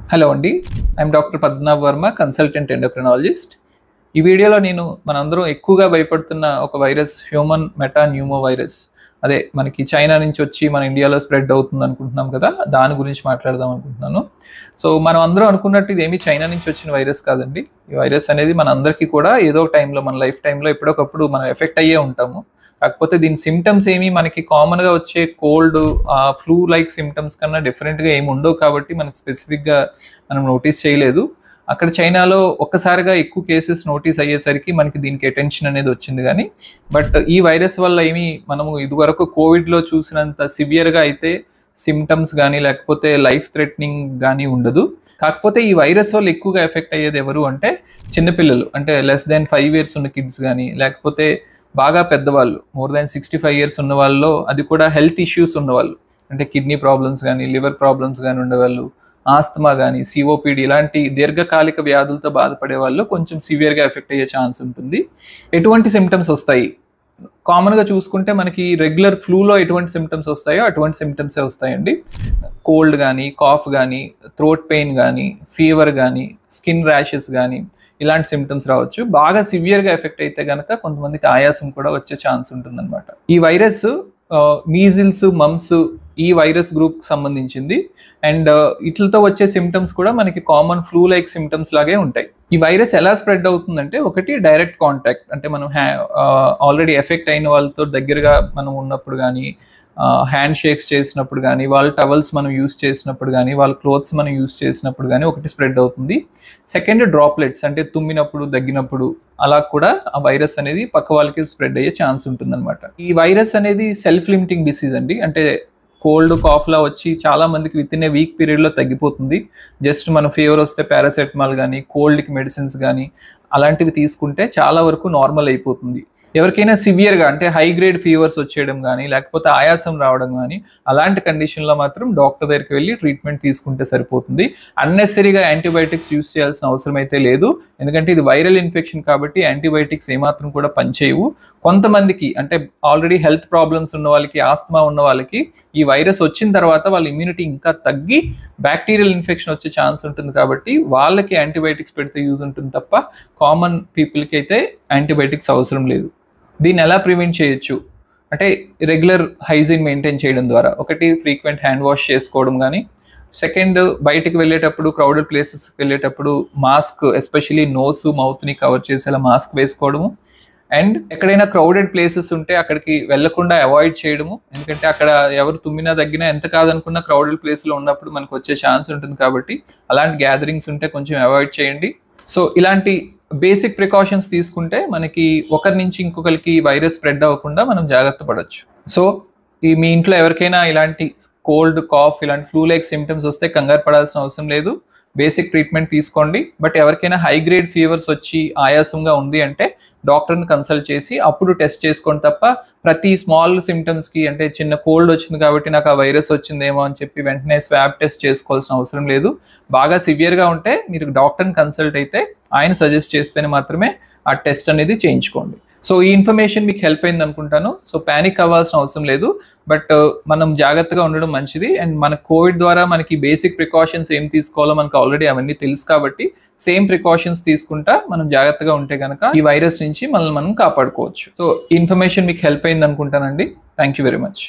Hello అండి. I'm doctor Padmanabh Varma, consultant endocrinologist. ఈ వీడియోలో నేను మనందరం ఎక్కువగా భయపడుతున్న ఒక virus human meta pneumo virus. అదే మనకి చైనా నుంచి వచ్చి మన ఇండియాలో స్ప్రెడ్ అవుతుంది అనుకుంటున్నాం కదా! దాని గురించి మాట్లాడదాం అనుకుంటున్నాను. సో, మనం అందరం అనుకున్నట్టు ఇదేమి చైనా నుంచి వచ్చిన వైరస్ కాదండి. ఈ వైరస్ అనేది మనందరికీ కూడా ఏదో ఒక టైంలో మన లైఫ్ టైంలో ఎప్పుడోకప్పుడు మనం ఎఫెక్ట్ అయ్యే ఉంటాము. కాకపోతే దీని సింప్టమ్స్ ఏమి మనకి కామన్‌గా వచ్చే కోల్డ్, ఫ్లూ లైక్ సింప్టమ్స్ కన్నా డిఫరెంట్‌గా ఏమి ఉండవు కాబట్టి మనకు స్పెసిఫిక్‌గా మనం నోటీస్ చేయలేదు. అక్కడ చైనాలో ఒక్కసారిగా ఎక్కువ కేసెస్ నోటీస్ అయ్యేసరికి మనకి దీనికి అటెన్షన్ అనేది వచ్చింది గానీ, బట్ ఈ వైరస్ వల్ల ఏమి మనము ఇదివరకు కోవిడ్‌లో చూసినంత సివియర్‌గా అయితే సింప్టమ్స్ గానీ, లేకపోతే లైఫ్ థ్రెటనింగ్ గానీ ఉండదు. కాకపోతే ఈ వైరస్ వల్ల ఎక్కువగా ఎఫెక్ట్ అయ్యేది ఎవరు అంటే చిన్న పిల్లలు. అంటే లెస్ దాన్ 5 ఇయర్స్ ఉన్న కిడ్స్ గానీ, లేకపోతే బాగా పెద్దవాళ్ళు మోర్ దాన్ 65 ఇయర్స్ ఉన్న వాళ్ళలో, అది కూడా హెల్త్ ఇష్యూస్ ఉన్నవాళ్ళు. అంటే కిడ్నీ ప్రాబ్లమ్స్ గానీ, లివర్ ప్రాబ్లమ్స్ గానీ ఉండేవాళ్ళు, ఆస్తమా గానీ, సిఓపిడి ఇలాంటి దీర్ఘకాలిక వ్యాధులతో బాధపడే వాళ్ళు కొంచెం సివియర్‌గా ఎఫెక్ట్ అయ్యే ఛాన్స్ ఉంటుంది. ఎటువంటి సింప్టమ్స్ వస్తాయి? కామన్‌గా చూసుకుంటే మనకి రెగ్యులర్ ఫ్లూలో ఎటువంటి సింప్టమ్స్ వస్తాయో అటువంటి సింప్టమ్సే వస్తాయండి. కోల్డ్ గానీ, కాఫ్ గానీ, థ్రోట్ పెయిన్ గానీ, ఫీవర్ గానీ, స్కిన్ ర్యాషెస్ గానీ ఇలాంటి సింప్టమ్స్ రావచ్చు. బాగా సివియర్‌గా ఎఫెక్ట్ అయితే గనక కొంతమందికి ఆయాసం కూడా వచ్చే ఛాన్స్ ఉంటుందన్నమాట. ఈ వైరస్ మీజిల్స్, మమ్స్ ఈ వైరస్ గ్రూప్‌కి సంబంధించింది. అండ్ ఈట్లితో వచ్చే సింప్టమ్స్ కూడా మనకి కామన్ ఫ్లూ లైక్ సింప్టమ్స్ లాగే ఉంటాయి. ఈ వైరస్ ఎలా స్ప్రెడ్ అవుతుందంటే, ఒకటి డైరెక్ట్ కాంటాక్ట్, అంటే మనం ఆల్రెడీ ఎఫెక్ట్ అయిన వాళ్ళతో దగ్గరగా మనం ఉన్నప్పుడు గానీ, హ్యాండ్ షేక్స్ చేసినప్పుడు గానీ, వాళ్ళ టవల్స్ మనం యూజ్ చేసినప్పుడు గానీ, వాళ్ళ క్లోత్స్ మనం యూజ్ చేసినప్పుడు గానీ ఒకటి స్ప్రెడ్ అవుతుంది. సెకండ్ డ్రాప్లెట్స్, అంటే తుమ్మినప్పుడు, దగ్గినప్పుడు అలా కూడా ఆ వైరస్ అనేది పక్క వాళ్ళకి స్ప్రెడ్ అయ్యే ఛాన్స్ ఉంటుందన్నమాట. ఈ వైరస్ అనేది సెల్ఫ్ లిమిటింగ్ డిసీజ్ అండి. అంటే కోల్డ్, కాఫ్‌లా వచ్చి చాలా మందికి వితిన్ ఏ వీక్ పీరియడ్‌లో తగ్గిపోతుంది. జస్ట్ మనం ఫీవర్ వస్తే పారాసెటమాల్ గానీ, కోల్డ్‌కి మెడిసిన్స్ గానీ అలాంటివి తీసుకుంటే చాలా వరకు నార్మల్ అయిపోతుంది. ఎవరికైనా సివియర్‌గా అంటే హై గ్రేడ్ ఫీవర్స్ వచ్చేయడం గానీ, లేకపోతే ఆయాసం రావడం గానీ అలాంటి కండిషన్‌లో మాత్రం డాక్టర్ దగ్గరికి వెళ్లి ట్రీట్మెంట్ తీసుకుంటే సరిపోతుంది. అన్నెసెసరీగా యాంటీబయాటిక్స్ యూజ్ చేయాల్సిన అవసరం అయితే లేదు. ఎందుకంటే ఇది వైరల్ ఇన్ఫెక్షన్ కాబట్టి యాంటీబయాటిక్స్ ఏమాత్రం కూడా పనిచేయవు. కొంతమందికి అంటే ఆల్రెడీ హెల్త్ ప్రాబ్లమ్స్ ఉన్న వాళ్ళకి, ఆస్తమా ఉన్న వాళ్ళకి ఈ వైరస్ వచ్చిన తర్వాత వాళ్ళ ఇమ్యూనిటీ ఇంకా తగ్గి బ్యాక్టీరియల్ ఇన్ఫెక్షన్ వచ్చే ఛాన్స్ ఉంటుంది కాబట్టి వాళ్ళకి యాంటీబయాటిక్స్ పెడితే యూజ్ ఉంటుంది తప్ప కామన్ పీపుల్‌కి అయితే యాంటీబయాటిక్స్ అవసరం లేదు. దీన్ని ఎలా ప్రివెంట్ చేయొచ్చు అంటే, రెగ్యులర్ హైజీన్ మెయింటైన్ చేయడం ద్వారా. ఒకటి, ఫ్రీక్వెంట్ హ్యాండ్ వాష్ చేసుకోవడం గానీ, సెకండ్, బయటికి వెళ్ళేటప్పుడు, క్రౌడెడ్ ప్లేసెస్‌కి వెళ్ళేటప్పుడు మాస్క్, ఎస్పెషల్లీ నోస్, మౌత్‌ని కవర్ చేసేలా మాస్క్ వేసుకోవడము. అండ్ ఎక్కడైనా క్రౌడెడ్ ప్లేసెస్ ఉంటే అక్కడికి వెళ్ళకుండా అవాయిడ్ చేయడము. ఎందుకంటే అక్కడ ఎవరు తుమ్మినా, దగ్గినా ఎంత కాదనుకున్నా క్రౌడెడ్ ప్లేస్‌లో ఉన్నప్పుడు మనకు వచ్చే ఛాన్స్ ఉంటుంది కాబట్టి అలాంటి గ్యాదరింగ్స్ ఉంటే కొంచెం అవాయిడ్ చేయండి. సో, ఇలాంటి బేసిక్ ప్రికాషన్స్ తీసుకుంటే మనకి ఒకరి నుంచి ఇంకొకరికి వైరస్ స్ప్రెడ్ అవ్వకుండా మనం జాగ్రత్త పడొచ్చు. సో, మీ ఇంట్లో ఎవరికైనా ఇలాంటి కోల్డ్, కాఫ్ ఇలాంటి ఫ్లూ లైక్ సింప్టమ్స్ వస్తే కంగారు పడాల్సిన అవసరం లేదు. బేసిక్ ట్రీట్మెంట్ తీసుకోండి. బట్ ఎవరికైనా హై గ్రేడ్ ఫీవర్స్ వచ్చి ఆయాసంగా ఉంది అంటే డాక్టర్‌ని కన్సల్ట్ చేసి అప్పుడు టెస్ట్ చేసుకోండి తప్ప, ప్రతి స్మాల్ సింప్టమ్స్‌కి అంటే చిన్న కోల్డ్ వచ్చింది కాబట్టి నాకు ఆ వైరస్ వచ్చిందేమో అని చెప్పి వెంటనే స్వాబ్ టెస్ట్ చేసుకోవాల్సిన అవసరం లేదు. బాగా సివియర్‌గా ఉంటే మీరు డాక్టర్‌ని కన్సల్ట్ అయితే ఆయన సజెస్ట్ చేస్తేనే మాత్రమే ఆ టెస్ట్ అనేది చేయించుకోండి. సో, ఈ ఇన్ఫర్మేషన్ మీకు హెల్ప్ అయింది అనుకుంటాను. సో, పానిక్ అవ్వాల్సిన అవసరం లేదు. బట్ మనం జాగ్రత్తగా ఉండడం మంచిది. అండ్ మన కోవిడ్ ద్వారా మనకి బేసిక్ ప్రికాషన్స్ ఏం తీసుకోవాలో మనకు ఆల్రెడీ అవన్నీ తెలుసు కాబట్టి సేమ్ ప్రికాషన్స్ తీసుకుంటా మనం జాగ్రత్తగా ఉంటే గనక ఈ వైరస్ నుంచి మనల్ని మనం కాపాడుకోవచ్చు. సో, ఈ ఇన్ఫర్మేషన్ మీకు హెల్ప్ అయింది అనుకుంటానండి. Thank you very much.